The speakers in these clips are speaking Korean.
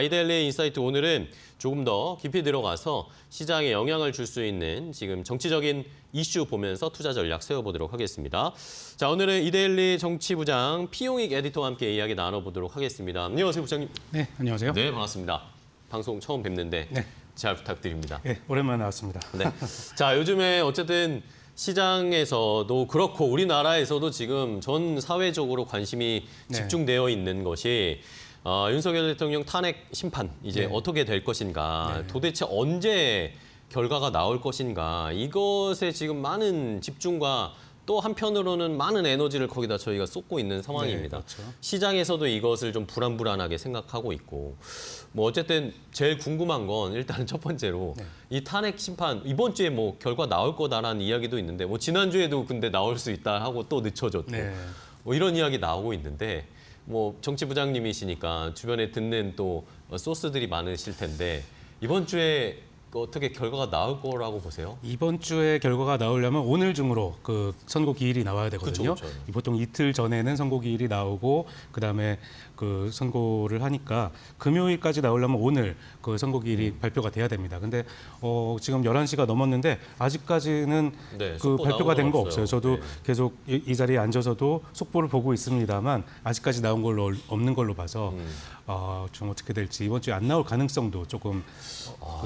이데일리 인사이트 오늘은 조금 더 깊이 들어가서 시장에 영향을 줄 수 있는 지금 정치적인 이슈 보면서 투자 전략 세워보도록 하겠습니다. 자, 오늘은 이데일리 정치부장 피용익 에디터와 함께 이야기 나눠보도록 하겠습니다. 안녕하세요, 부장님. 네, 안녕하세요. 네, 반갑습니다. 방송 처음 뵙는데 네. 잘 부탁드립니다. 네, 오랜만에 나왔습니다. 네. 자, 요즘에 어쨌든 시장에서도 그렇고 우리나라에서도 지금 전 사회적으로 관심이 네. 집중되어 있는 것이 윤석열 대통령 탄핵 심판 이제 네. 어떻게 될 것인가, 네. 도대체 언제 결과가 나올 것인가, 이것에 지금 많은 집중과 또 한편으로는 많은 에너지를 거기다 저희가 쏟고 있는 상황입니다. 네, 그렇죠. 시장에서도 이것을 좀 불안불안하게 생각하고 있고, 뭐 어쨌든 제일 궁금한 건 일단은 첫 번째로 네. 이 탄핵 심판 이번 주에 뭐 결과 나올 거다라는 이야기도 있는데, 뭐 지난주에도 근데 나올 수 있다 하고 또 늦춰졌고 네. 뭐 이런 이야기 나오고 있는데, 뭐 정치부장님이시니까 주변에 듣는 또 소스들이 많으실 텐데 이번 주에 어떻게 결과가 나올 거라고 보세요? 이번 주에 결과가 나오려면 오늘 중으로 그 선고 기일이 나와야 되거든요. 그쵸. 보통 이틀 전에는 선고 기일이 나오고 그다음에 그 선고를 하니까 금요일까지 나오려면 오늘 그 선고 기일이 발표가 돼야 됩니다. 근데 지금 11시가 넘었는데 아직까지는 네, 그 속보 발표가 된 거 나온 건 없어요. 저도 네. 계속 이 자리에 앉아서도 속보를 보고 있습니다만 아직까지 나온 걸로 없는 걸로 봐서 좀 어떻게 될지 이번 주에 안 나올 가능성도 조금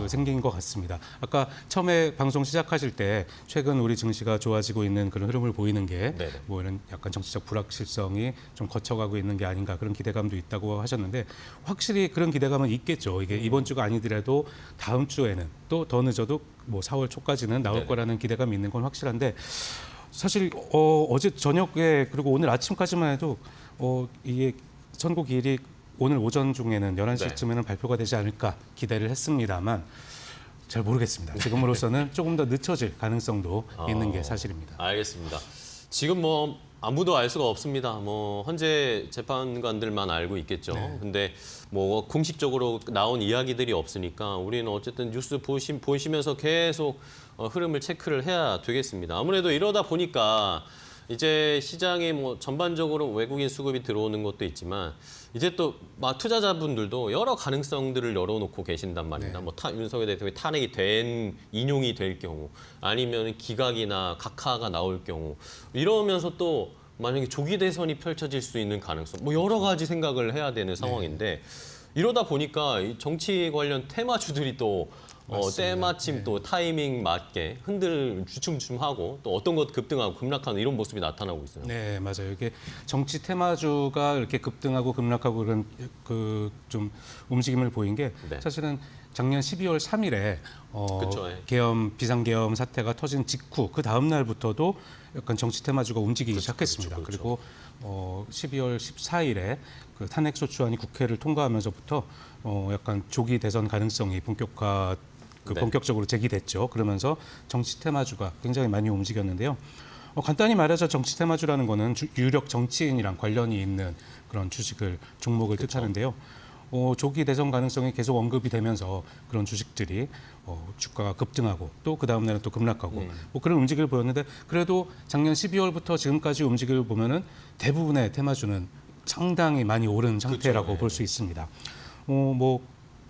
생긴 것 같습니다. 아까 처음에 방송 시작하실 때 최근 우리 증시가 좋아지고 있는 그런 흐름을 보이는 게 네네. 뭐 이런 약간 정치적 불확실성이 좀 거쳐가고 있는 게 아닌가 그런 기대감도 있다고 하셨는데 확실히 그런 기대감은 있겠죠. 이게 이번 주가 아니더라도 다음 주에는 또 더 늦어도 뭐 4월 초까지는 나올 네네. 거라는 기대감이 있는 건 확실한데 사실 어제 저녁에 그리고 오늘 아침까지만 해도 이게 선고 기일이 오늘 오전 중에는 11시쯤에는 발표가 되지 않을까 기대를 했습니다만 잘 모르겠습니다. 지금으로서는 조금 더 늦춰질 가능성도 있는 게 사실입니다. 알겠습니다. 지금 뭐 아무도 알 수가 없습니다. 뭐 현재 재판관들만 알고 있겠죠. 네. 근데 뭐 공식적으로 나온 이야기들이 없으니까 우리는 어쨌든 뉴스 보시면서 계속 흐름을 체크를 해야 되겠습니다. 아무래도 이러다 보니까 이제 시장에 뭐 전반적으로 외국인 수급이 들어오는 것도 있지만 이제 또 막 투자자분들도 여러 가능성들을 열어놓고 계신단 말입니다. 네. 뭐 윤석열 대통령이 탄핵이 된 인용이 될 경우, 아니면 기각이나 각하가 나올 경우, 이러면서 또 만약에 조기 대선이 펼쳐질 수 있는 가능성, 뭐 여러 가지 생각을 해야 되는 상황인데 이러다 보니까 이 정치 관련 테마주들이 또 맞습니다. 때마침 또 타이밍 맞게 주춤주춤하고 또 어떤 것 급등하고 급락하는 이런 모습이 나타나고 있어요. 네, 맞아요. 이게 정치 테마주가 이렇게 급등하고 급락하고 그런 그 좀 움직임을 보인 게 네. 사실은 작년 12월 3일에 그쵸, 예. 계엄 비상계엄 사태가 터진 직후 그 다음 날부터도 약간 정치 테마주가 움직이기 시작했습니다. 그쵸. 그리고 12월 14일에 그 탄핵 소추안이 국회를 통과하면서부터 약간 조기 대선 가능성이 네. 본격적으로 제기됐죠. 그러면서 정치 테마주가 굉장히 많이 움직였는데요. 간단히 말해서 정치 테마주라는 거는 유력 정치인이랑 관련이 있는 그런 종목을 뜻하는데요. 조기 대선 가능성이 계속 언급이 되면서 그런 주식들이 주가가 급등하고 또 그 다음 날은 또 급락하고 뭐 그런 움직임을 보였는데 그래도 작년 12월부터 지금까지 움직임을 보면은 대부분의 테마주는 상당히 많이 오른 상태라고 그렇죠. 볼 수 있습니다. 뭐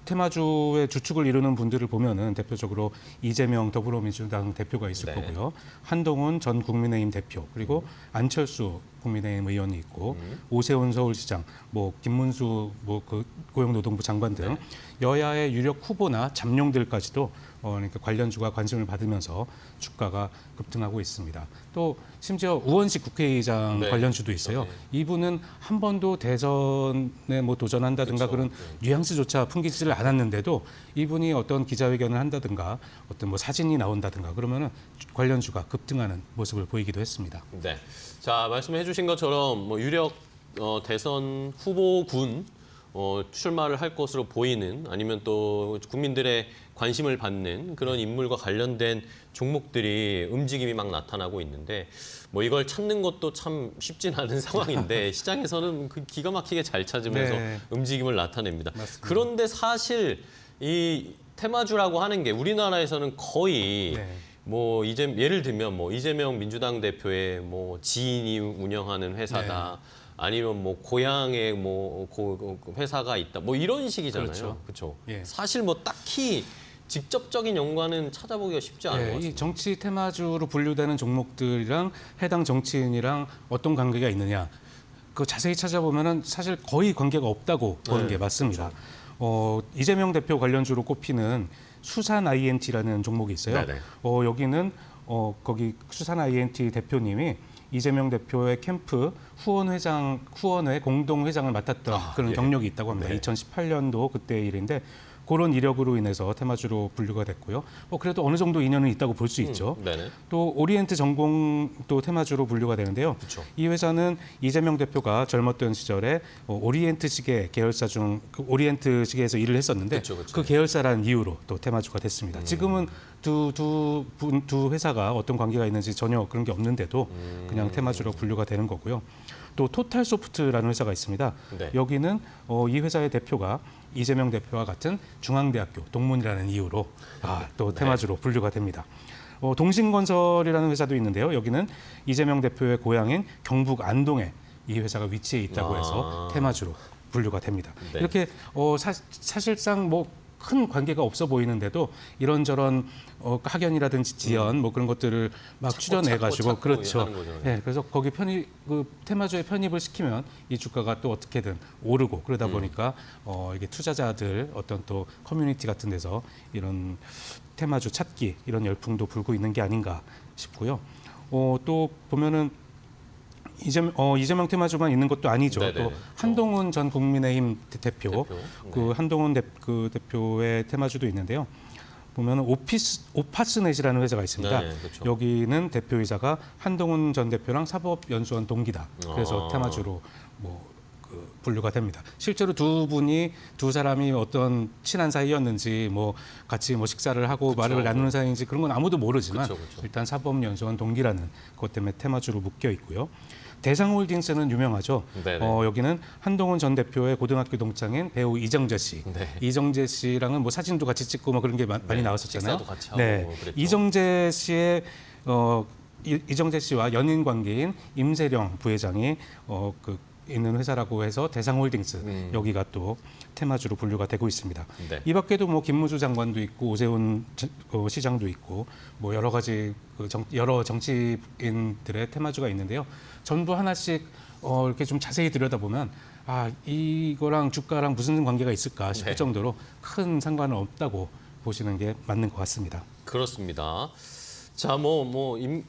테마주의 주축을 이루는 분들을 보면은 대표적으로 이재명 더불어민주당 대표가 있을 네. 거고요. 한동훈 전 국민의힘 대표 그리고 안철수 국민의힘 의원이 있고 오세훈 서울시장, 뭐 김문수 그 고용노동부 장관 등 여야의 유력 후보나 잠룡들까지도 그러니까 관련주가 관심을 받으면서 주가가 급등하고 있습니다. 또 심지어 우원식 국회의장 네. 관련주도 있어요. 그렇죠. 이분은 한 번도 대선에 뭐 도전한다든가 그렇죠. 그런 뉘앙스조차 풍기지를 않았는데도 이분이 어떤 기자회견을 한다든가 어떤 뭐 사진이 나온다든가 그러면은 관련주가 급등하는 모습을 보이기도 했습니다. 네. 자, 말씀해 주신 것처럼 뭐 유력 대선 후보군 출마를 할 것으로 보이는, 아니면 또 국민들의 관심을 받는 그런 인물과 관련된 종목들이 움직임이 막 나타나고 있는데, 뭐 이걸 찾는 것도 참 쉽진 않은 상황인데 시장에서는 그 기가 막히게 잘 찾으면서 네. 움직임을 나타냅니다. 맞습니다. 그런데 사실 이 테마주라고 하는 게 우리나라에서는 거의 네. 뭐 예를 들면 뭐 이재명 민주당 대표의 뭐 지인이 운영하는 회사다. 네. 아니면 뭐 고향에 뭐 회사가 있다 뭐 이런 식이잖아요. 그렇죠. 그렇죠. 예. 사실 뭐 딱히 직접적인 연관은 찾아보기가 쉽지 않은 것 이 같습니다. 정치 테마주로 분류되는 종목들이랑 해당 정치인이랑 어떤 관계가 있느냐. 그 자세히 찾아보면은 사실 거의 관계가 없다고 보는 게 맞습니다. 이재명 대표 관련주로 꼽히는 수산 INT라는 종목이 있어요. 네네. 여기는 거기 수산 INT 대표님이 이재명 대표의 캠프 후원회 공동 회장을 맡았던 그런 예. 경력이 있다고 합니다. 네. 2018년도 그때 일인데 그런 이력으로 인해서 테마주로 분류가 됐고요. 그래도 어느 정도 인연은 있다고 볼 수 있죠. 네네. 또 오리엔트 전공도 테마주로 분류가 되는데요. 그렇죠. 이 회사는 이재명 대표가 젊었던 시절에 오리엔트 시계 계열사 중 오리엔트 시계에서 일을 했었는데 그쵸. 그 계열사라는 이유로 또 테마주가 됐습니다. 지금은 두 회사가 어떤 관계가 있는지 전혀 그런 게 없는데도 그냥 테마주로 분류가 되는 거고요. 또 토탈소프트라는 회사가 있습니다. 네. 여기는 이 회사의 대표가 이재명 대표와 같은 중앙대학교 동문이라는 이유로 또 테마주로 분류가 됩니다. 동신건설이라는 회사도 있는데요. 여기는 이재명 대표의 고향인 경북 안동에 이 회사가 위치해 있다고 해서 테마주로 분류가 됩니다. 네. 이렇게 사실상 뭐 큰 관계가 없어 보이는데도 이런저런 학연이라든지 지연 뭐 그런 것들을 막 추려내가지고 찾고 그렇죠. 하는 거죠. 예, 그래서 거기 테마주에 편입을 시키면 이 주가가 또 어떻게든 오르고 그러다 보니까 이게 투자자들 어떤 또 커뮤니티 같은 데서 이런 테마주 찾기 이런 열풍도 불고 있는 게 아닌가 싶고요. 또 보면은 이재명 테마주만 있는 것도 아니죠. 네네네. 또 한동훈 전 국민의힘 대표. 그 네. 한동훈 대표의 테마주도 있는데요. 보면은 오파스넷이라는 회사가 있습니다. 네, 그렇죠. 여기는 대표이사가 한동훈 전 대표랑 사법연수원 동기다. 그래서 테마주로 분류가 됩니다. 실제로 두 사람이 어떤 친한 사이였는지 뭐 같이 뭐 식사를 하고 말을 나누는 사이인지 그런 건 아무도 모르지만 그쵸. 일단 사법연수원 동기라는 것 때문에 테마주로 묶여 있고요. 대상홀딩스는 유명하죠. 여기는 한동훈 전 대표의 고등학교 동창인 배우 이정재 씨. 네. 이정재 씨랑은 뭐 사진도 같이 찍고 뭐 그런 게 많이 나왔었잖아요. 식사도 같이 하고 그랬죠. 이정재 씨의 이정재 씨와 연인 관계인 임세령 부회장이 있는 회사라고 해서 대상홀딩스 여기가 또 테마주로 분류가 되고 있습니다. 네. 이 밖에도 뭐 김무주 장관도 있고 오세훈 시장도 있고 뭐 여러 가지 여러 정치인들의 테마주가 있는데요. 전부 하나씩 이렇게 좀 자세히 들여다보면 이거랑 주가랑 무슨 관계가 있을까 싶을 네. 정도로 큰 상관은 없다고 보시는 게 맞는 것 같습니다. 그렇습니다. 자,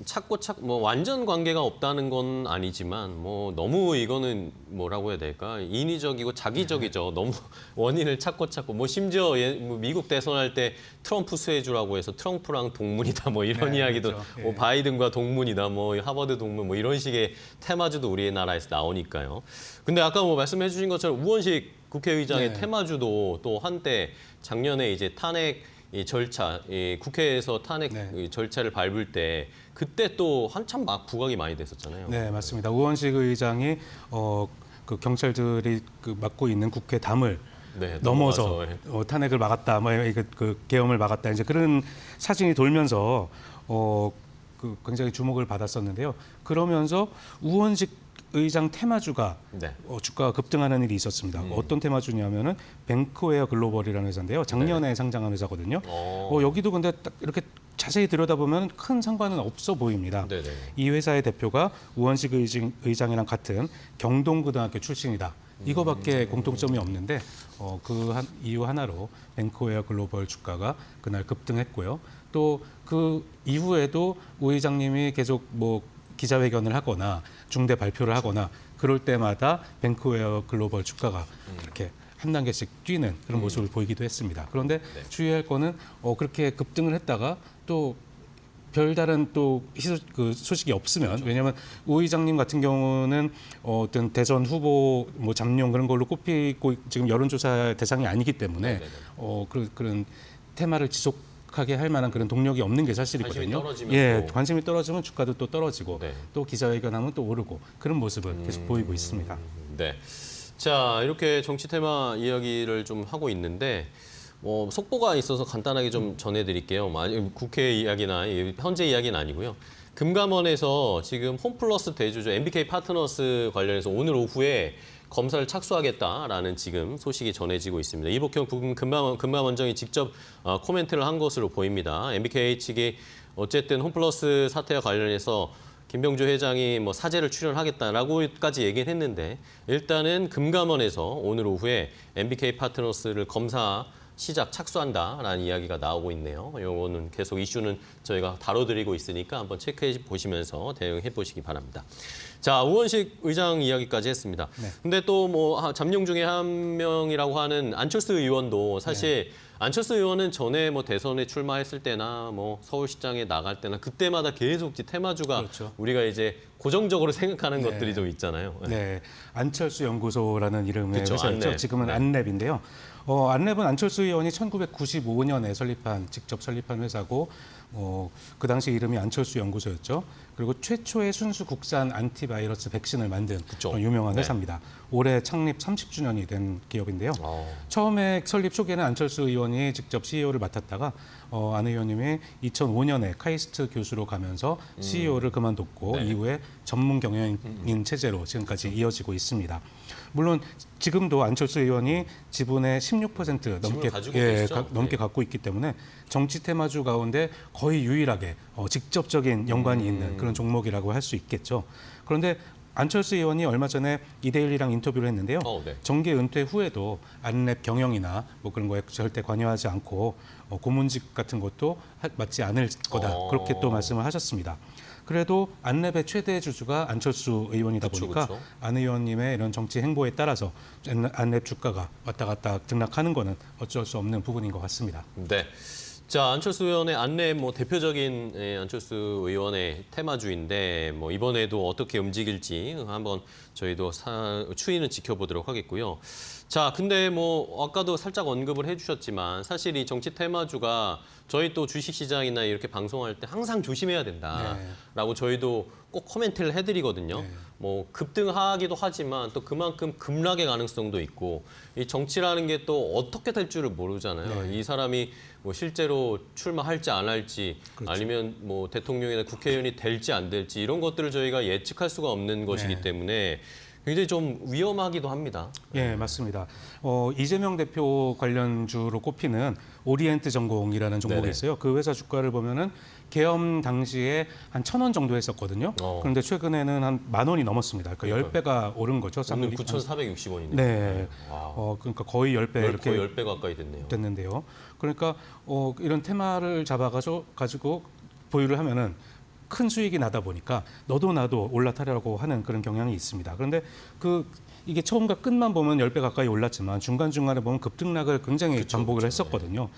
찾고 완전 관계가 없다는 건 아니지만 너무 이거는 뭐라고 해야 될까? 인위적이고 자기적이죠. 너무 원인을 찾고 심지어 미국 대선할 때 트럼프 수혜주라고 해서 트럼프랑 동문이다 이런 이야기도 그렇죠. 바이든과 동문이다 하버드 동문 이런 식의 테마주도 우리나라에서 나오니까요. 근데 아까 말씀해 주신 것처럼 우원식 국회의장의 테마주도 또 한때 작년에 이제 탄핵 이 절차, 국회에서 탄핵 절차를 밟을 때 그때 또 한참 부각이 많이 됐었잖아요. 네, 맞습니다. 우원식 의장이 그 경찰들이 맡고 있는 국회 담을 넘어서 탄핵을 막았다, 그 계엄을 막았다, 이제 그런 사진이 돌면서 굉장히 주목을 받았었는데요. 그러면서 우원식 의장 테마주가 주가가 급등하는 일이 있었습니다. 어떤 테마주냐면은 뱅크웨어 글로벌이라는 회사인데요. 작년에 상장한 회사거든요. 여기도 근데 딱 이렇게 자세히 들여다보면 큰 상관은 없어 보입니다. 네네. 이 회사의 대표가 우원식 의장이랑 같은 경동고등학교 출신이다. 이거밖에 공통점이 없는데 이유 하나로 뱅크웨어 글로벌 주가가 그날 급등했고요. 또 그 이후에도 우 의장님이 계속 기자회견을 하거나 중대 발표를 하거나 그럴 때마다 뱅크웨어 글로벌 주가가 이렇게 한 단계씩 뛰는 그런 모습을 보이기도 했습니다. 그런데 주의할 거는 그렇게 급등을 했다가 또 별다른 또 소식이 없으면 왜냐하면 우 의장님 같은 경우는 어떤 대선 후보 잠룡 그런 걸로 꼽히고 지금 여론조사 대상이 아니기 때문에 그런 테마를 지속하게 할 만한 그런 동력이 없는 게 사실이거든요. 관심이 떨어지면 주가도 또 떨어지고 또 기자회견하면 또 오르고 그런 모습을 계속 보이고 있습니다. 네. 자, 이렇게 정치 테마 이야기를 좀 하고 있는데 속보가 있어서 간단하게 좀 전해드릴게요. 국회 이야기나 현재 이야기는 아니고요. 금감원에서 지금 홈플러스 대주주 MBK 파트너스 관련해서 오늘 오후에 검사를 착수하겠다라는 지금 소식이 전해지고 있습니다. 이복형 금감원장이 직접 코멘트를 한 것으로 보입니다. MBK 측이 어쨌든 홈플러스 사태와 관련해서 김병주 회장이 뭐 사죄를 출연하겠다라고까지 얘기는 했는데 일단은 금감원에서 오늘 오후에 MBK 파트너스를 검사 시작 착수한다라는 이야기가 나오고 있네요. 이거는 계속 이슈는 저희가 다뤄드리고 있으니까 한번 체크해 보시면서 대응해 보시기 바랍니다. 자, 우원식 의장 이야기까지 했습니다. 네. 근데 또 뭐 잠룡 중에 한 명이라고 하는 안철수 의원도 사실 안철수 의원은 전에 뭐 대선에 출마했을 때나 뭐 서울시장에 나갈 때나 그때마다 계속 테마주가 그렇죠. 우리가 이제 고정적으로 생각하는 네. 것들이 좀 있잖아요. 네, 안철수 연구소라는 이름의 그쵸, 회사였죠. 안랩. 지금은 네. 안랩인데요. 안랩은 안철수 의원이 1995년에 직접 설립한 회사고, 그 당시 이름이 안철수 연구소였죠. 그리고 최초의 순수 국산 안티바이러스 백신을 만든 그쵸. 그런 유명한 네. 회사입니다. 올해 창립 30주년이 된 기업인데요. 어. 처음에 설립 초기에는 안철수 의원이 직접 CEO를 맡았다가 안 의원님이 2005년에 카이스트 교수로 가면서 CEO를 그만뒀고 네. 이후에 전문 경영인 체제로 지금까지 이어지고 있습니다. 물론 지금도 안철수 의원이 지분의 16% 넘게 가지고 계시죠? 넘게 네. 갖고 있기 때문에 정치 테마주 가운데 거의 유일하게 직접적인 연관이 있는 그런 종목이라고 할 수 있겠죠. 그런데 안철수 의원이 얼마 전에 이데일리랑 인터뷰를 했는데요. 네. 정계 은퇴 후에도 안랩 경영이나 뭐 그런 거에 절대 관여하지 않고 고문직 같은 것도 맡지 않을 거다. 그렇게 또 말씀을 하셨습니다. 그래도 안랩의 최대 주주가 안철수 의원이다 그쵸, 보니까 그쵸. 안 의원님의 이런 정치 행보에 따라서 안랩 주가가 왔다 갔다 등락하는 거는 어쩔 수 없는 부분인 것 같습니다. 네. 자, 안철수 의원의 안내 뭐 대표적인 안철수 의원의 테마주인데 뭐 이번에도 어떻게 움직일지 한번 저희도 추이는 지켜보도록 하겠고요. 자, 근데 뭐 아까도 살짝 언급을 해주셨지만 사실 이 정치 테마주가 저희 또 주식시장이나 이렇게 방송할 때 항상 조심해야 된다라고 저희도 꼭 코멘트를 해드리거든요. 네. 뭐 급등하기도 하지만 또 그만큼 급락의 가능성도 있고 이 정치라는 게 또 어떻게 될 줄을 모르잖아요. 네. 이 사람이 뭐 실제로 출마할지 안 할지 그렇죠. 아니면 뭐 대통령이나 국회의원이 될지 안 될지 이런 것들을 저희가 예측할 수가 없는 것이기 네. 때문에 굉장히 좀 위험하기도 합니다. 예, 맞습니다. 이재명 대표 관련주로 꼽히는 오리엔트 전공이라는 종목이 네네. 있어요. 그 회사 주가를 보면은 개엄 당시에 한 1,000원 정도 했었거든요. 그런데 최근에는 한 10,000원이 넘었습니다. 그러니까 그러니까요. 10배가 오른 거죠. 오늘 쌍둥이. 9,460원이네요. 네. 와, 그러니까 거의 10배 이렇게 거의 10배 가까이 됐네요. 됐는데요. 그러니까 이런 테마를 가지고 보유를 하면은 큰 수익이 나다 보니까 너도 나도 올라타려고 하는 그런 경향이 있습니다. 그런데 이게 처음과 끝만 보면 10배 가까이 올랐지만 중간중간에 보면 급등락을 굉장히 반복을 했었거든요.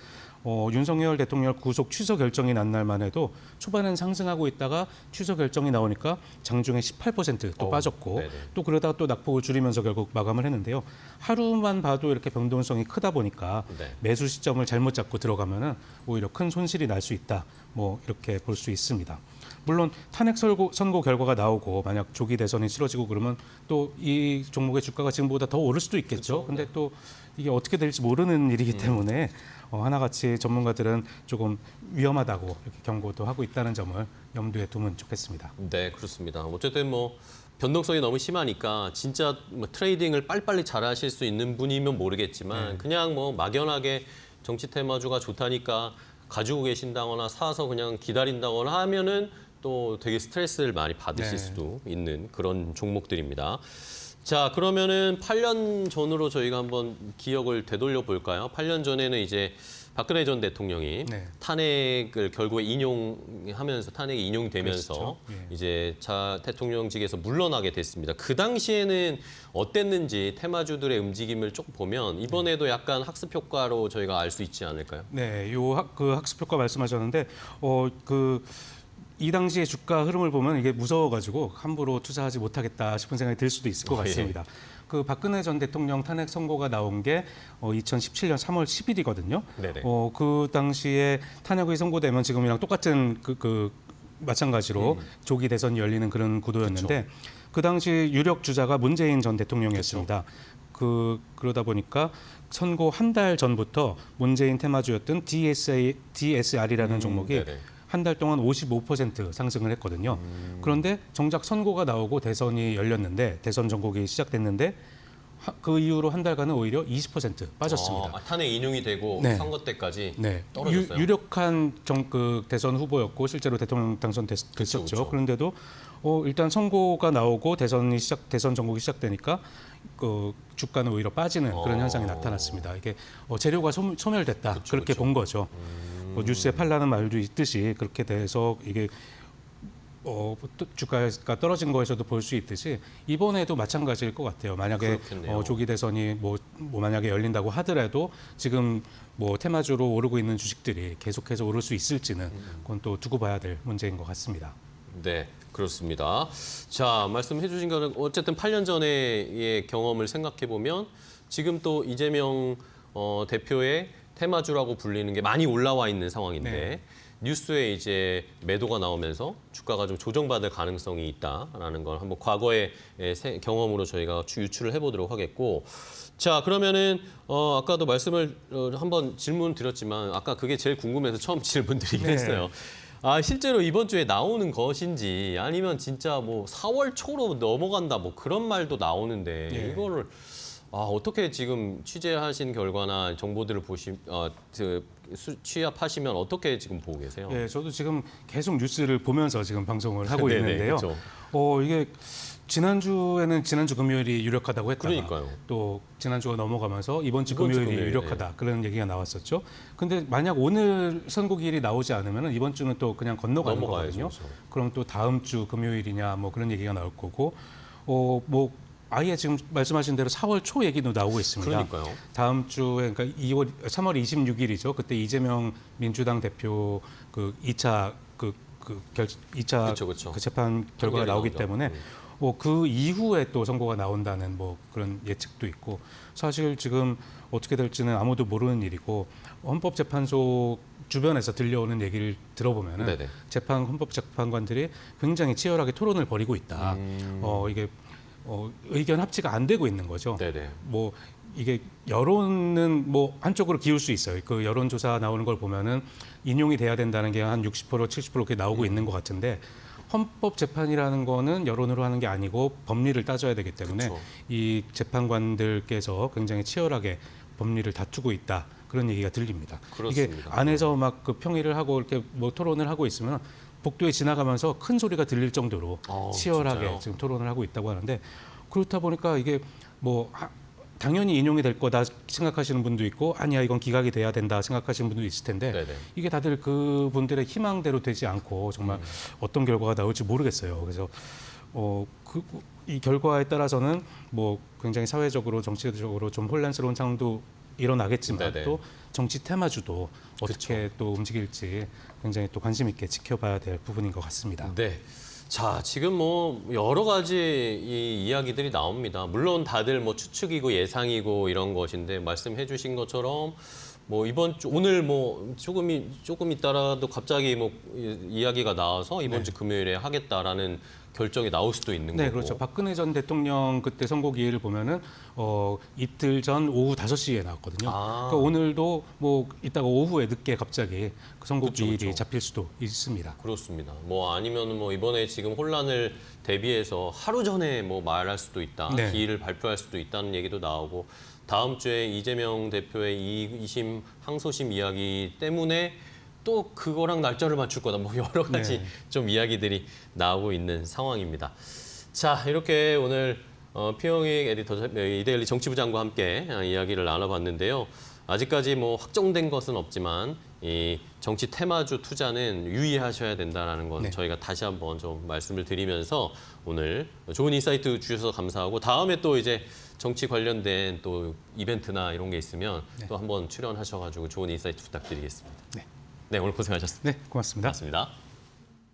윤석열 대통령 구속 취소 결정이 난 날만 해도 초반엔 상승하고 있다가 취소 결정이 나오니까 장중에 18%또 빠졌고 네네. 또 그러다가 또 낙폭을 줄이면서 결국 마감을 했는데요. 하루만 봐도 이렇게 변동성이 크다 보니까 네. 매수 시점을 잘못 잡고 들어가면은 오히려 큰 손실이 날 수 있다. 뭐 이렇게 볼 수 있습니다. 물론 탄핵 선고 결과가 나오고 만약 조기 대선이 치러지고 그러면 또 이 종목의 주가가 지금보다 더 오를 수도 있겠죠. 근데 또 이게 어떻게 될지 모르는 일이기 때문에 하나같이 전문가들은 조금 위험하다고 이렇게 경고도 하고 있다는 점을 염두에 두면 좋겠습니다. 네, 그렇습니다. 어쨌든 뭐 변동성이 너무 심하니까 진짜 뭐 트레이딩을 빨리빨리 잘하실 수 있는 분이면 모르겠지만 그냥 뭐 막연하게 정치 테마주가 좋다니까 가지고 계신다거나 사서 그냥 기다린다거나 하면은 또 되게 스트레스를 많이 받으실 네. 수도 있는 그런 종목들입니다. 자, 그러면은 8년 전으로 저희가 한번 기억을 되돌려 볼까요? 8년 전에는 이제 박근혜 전 대통령이 네. 탄핵을 결국에 인용하면서 탄핵이 인용되면서 그렇죠. 예. 이제 대통령직에서 물러나게 됐습니다. 그 당시에는 어땠는지 테마주들의 움직임을 쭉 보면 이번에도 약간 학습 효과로 저희가 알 수 있지 않을까요? 네, 그 학습 효과 말씀하셨는데 이 당시의 주가 흐름을 보면 이게 무서워가지고 함부로 투자하지 못하겠다 싶은 생각이 들 수도 있을 것 같습니다. 그 박근혜 전 대통령 탄핵 선고가 나온 게 2017년 3월 10일이거든요. 네네. 그 당시에 탄핵이 선고되면 지금이랑 똑같은 마찬가지로 조기 대선이 열리는 그런 구도였는데 그 당시 유력 주자가 문재인 전 대통령이었습니다. 그러다 보니까 선고 한 달 전부터 문재인 테마주였던 DSR이라는 종목이 네네. 한 달 동안 55% 상승을 했거든요. 그런데 정작 선고가 나오고 대선이 열렸는데 대선 전국이 시작됐는데 그 이후로 한 달간은 오히려 20% 빠졌습니다. 탄핵 인용이 되고 네. 선거 때까지 네, 떨어졌어요. 유력한 대선 후보였고 실제로 대통령 당선됐었죠. 그쵸. 그런데도 일단 선고가 나오고 대선 전국이 시작되니까 그 주가는 오히려 빠지는 그런 현상이 나타났습니다. 이게 재료가 소멸됐다 그렇게 본 거죠. 뉴스에 팔라는 말도 있듯이 그렇게 돼서 이게 주가가 떨어진 거에서도 볼 수 있듯이 이번에도 마찬가지일 것 같아요. 만약에 그렇겠네요. 조기 대선이 뭐 만약에 열린다고 하더라도 지금 뭐 테마주로 오르고 있는 주식들이 계속해서 오를 수 있을지는 그건 또 두고 봐야 될 문제인 것 같습니다. 네, 그렇습니다. 자, 말씀해 주신 거는 어쨌든 8년 전의 경험을 생각해 보면 지금 또 이재명 대표의 테마주라고 불리는 게 많이 올라와 있는 상황인데 네. 뉴스에 이제 매도가 나오면서 주가가 좀 조정받을 가능성이 있다라는 걸 한번 과거의 경험으로 저희가 유추를 해보도록 하겠고, 자 그러면은 아까도 말씀을 한번 질문 드렸지만 아까 그게 제일 궁금해서 처음 질문 드리긴 네. 했어요. 실제로 이번 주에 나오는 것인지 아니면 진짜 뭐 4월 초로 넘어간다 뭐 그런 말도 나오는데 네. 이거를 어떻게 지금 취재하신 결과나 정보들을 취합하시면 어떻게 지금 보고 계세요? 네, 저도 지금 계속 뉴스를 보면서 지금 방송을 하고 네네, 있는데요. 그렇죠. 이게 지난주에는 지난주 금요일이 유력하다고 했다가 그러니까요. 또 지난주가 넘어가면서 이번 주 이번 주 금요일이 금요일, 유력하다 그런 얘기가 나왔었죠. 근데 만약 오늘 선고일이 나오지 않으면 이번 주는 또 그냥 건너가는 넘어가야죠, 거거든요. 그렇죠. 그럼 또 다음 주 금요일이냐 뭐 그런 얘기가 나올 거고 뭐 아예 지금 말씀하신 대로 4월 초 얘기도 나오고 있습니다. 그러니까요. 다음 주에 그러니까 3월 26일이죠. 그때 이재명 민주당 대표 그 2차 그쵸. 그 재판 결과가 판결이 나오기 나오죠. 때문에 그 이후에 또 선고가 나온다는 뭐 그런 예측도 있고 사실 지금 어떻게 될지는 아무도 모르는 일이고 헌법재판소 주변에서 들려오는 얘기를 들어보면은 네네. 헌법재판관들이 굉장히 치열하게 토론을 벌이고 있다. 이게 의견 합치가 안 되고 있는 거죠. 네네. 뭐 이게 여론은 뭐 한쪽으로 기울 수 있어요. 그 여론조사 나오는 걸 보면은 인용이 돼야 된다는 게 한 60% 70% 그렇게 나오고 있는 것 같은데 헌법 재판이라는 거는 여론으로 하는 게 아니고 법리를 따져야 되기 때문에 그쵸. 이 재판관들께서 굉장히 치열하게 법리를 다투고 있다 그런 얘기가 들립니다. 이게 그렇습니다. 안에서 막 그 평의를 하고 이렇게 뭐 토론을 하고 있으면 복도에 지나가면서 큰 소리가 들릴 정도로 치열하게 진짜요? 지금 토론을 하고 있다고 하는데 그렇다 보니까 이게 뭐 당연히 인용이 될 거다 생각하시는 분도 있고 아니야 이건 기각이 돼야 된다 생각하시는 분도 있을 텐데 네네. 이게 다들 그분들의 희망대로 되지 않고 정말 어떤 결과가 나올지 모르겠어요. 그래서 이 결과에 따라서는 뭐 굉장히 사회적으로 정치적으로 좀 혼란스러운 상황도 일어나겠지만 네네. 또 정치 테마주도 어떻게 또 움직일지 굉장히 또 관심 있게 지켜봐야 될 부분인 것 같습니다. 네. 자, 지금 뭐 여러 가지 이 이야기들이 나옵니다. 물론 다들 뭐 추측이고 예상이고 이런 것인데 말씀해 주신 것처럼 뭐 이번 주 오늘 뭐 조금 있다라도 갑자기 뭐 이야기가 나와서 이번 주 금요일에 하겠다라는 결정이 나올 수도 있는 네, 거고. 그렇죠. 박근혜 전 대통령 그때 선고 기일을 보면은 이틀 전 오후 5시에 나왔거든요. 그러니까 오늘도 뭐 이따가 오후에 늦게 갑자기 그 선고 기일이 그쵸. 잡힐 수도 있습니다. 그렇습니다. 뭐 아니면 뭐 이번에 지금 혼란을 대비해서 하루 전에 뭐 말할 수도 있다. 네. 기일을 발표할 수도 있다는 얘기도 나오고 다음 주에 이재명 대표의 2심 항소심 이야기 때문에 또 그거랑 날짜를 맞출 거다. 뭐 여러 가지 네. 좀 이야기들이 나오고 있는 상황입니다. 자, 이렇게 오늘 피영익 에디터 이데일리 정치부장과 함께 이야기를 나눠봤는데요. 아직까지 뭐 확정된 것은 없지만 이 정치 테마주 투자는 유의하셔야 된다는 건 네. 저희가 다시 한번 좀 말씀을 드리면서 오늘 좋은 인사이트 주셔서 감사하고 다음에 또 이제 정치 관련된 또 이벤트나 이런 게 있으면 또 한번 출연하셔가지고 좋은 인사이트 부탁드리겠습니다. 네. 네, 오늘 고생하셨습니다. 네, 고맙습니다. 고맙습니다.